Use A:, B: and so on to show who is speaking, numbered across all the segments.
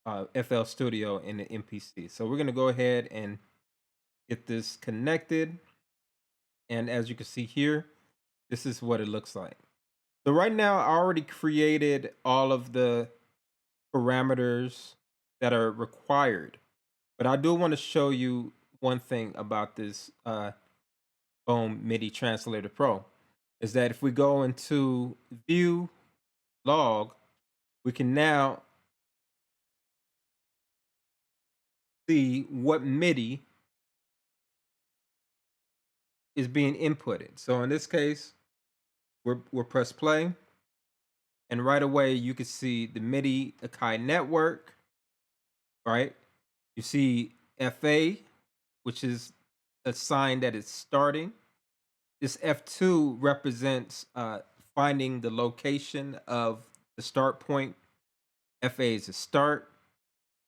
A: FL Studio in the MPC. So we're going to go ahead and get this connected. And as you can see here, this is what it looks like. So right now, I already created all of the parameters that are required. But I do want to show you one thing about this Bome MIDI Translator Pro is that if we go into View Log, we can now see what MIDI is being inputted. So in this case, we'll press play, and right away you can see the MIDI Akai network, right? You see FA, which is a sign that it's starting. This F2 represents finding the location of the start point. FA is the start.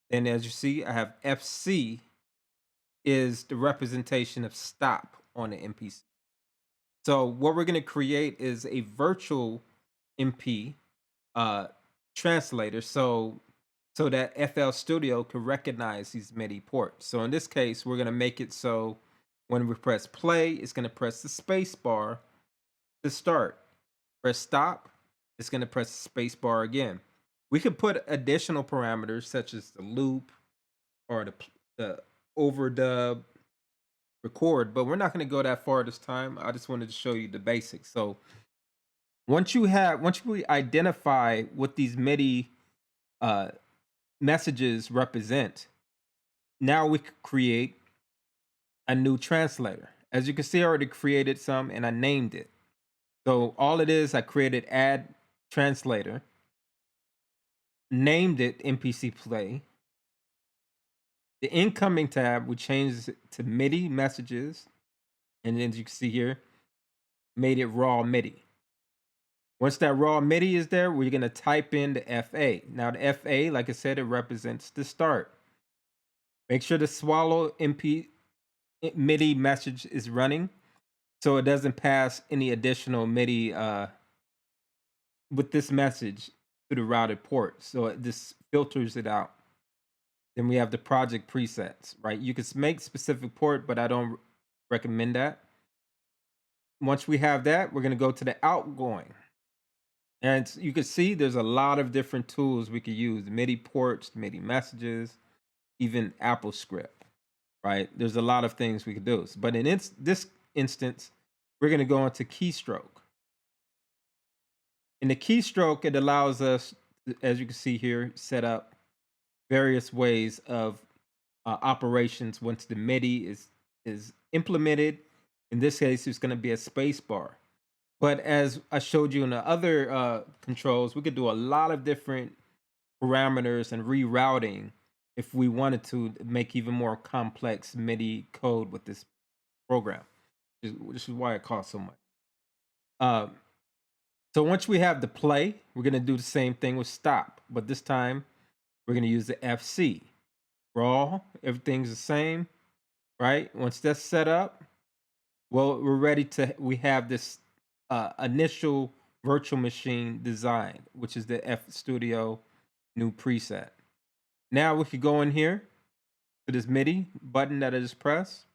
A: And as you see, I have FC is the representation of stop on the MPC. So what we're going to create is a virtual MP uh, translator, so that FL Studio can recognize these MIDI ports. So in this case, we're going to make it so when we press play, it's going to press the space bar to start. Press stop, it's going to press the space bar again. We could put additional parameters such as the loop or the overdub record, but we're not going to go that far this time. I just wanted to show you the basics. So once we identify what these MIDI uh, messages represent, now we could create a new translator. As you can see, I already created some and I named it. So all it is, I created add translator, named it MPC play. The incoming tab, we changed it to MIDI messages. And then as you can see here, made it raw MIDI. Once that raw MIDI is there, we're going to type in the FA. Now the FA, like I said, it represents the start. Make sure the swallow MIDI message is running so it doesn't pass any additional MIDI with this message to the routed port. So it just filters it out. Then we have the project presets, right? You can make specific port, but I don't recommend that. Once we have that, we're going to go to the outgoing. And you can see there's a lot of different tools we could use: MIDI ports, MIDI messages, even Apple script, right? There's a lot of things we could do. But in this instance, we're going to go into keystroke. In the keystroke, it allows us, as you can see here, set up various ways of operations once the MIDI is implemented. In this case, it's going to be a space bar. But as I showed you in the other controls, we could do a lot of different parameters and rerouting if we wanted to make even more complex MIDI code with this program, which is why it costs so much. So once we have the play, we're going to do the same thing with stop, but this time we're going to use the FC. Raw, everything's the same, right? Once that's set up, well, we have this initial virtual machine design, which is the F Studio new preset. Now we could go in here to this MIDI button that I just pressed,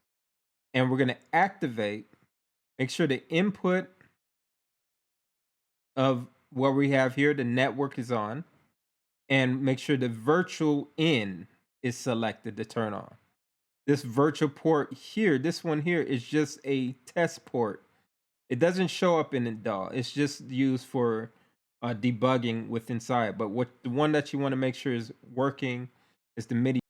A: and we're going to activate, make sure the input of what we have here, the network is on, and make sure the virtual in is selected to turn on. This virtual port here, this one here is just a test port. It doesn't show up in the DAW. It's just used for debugging with inside. But the one that you want to make sure is working is the MIDI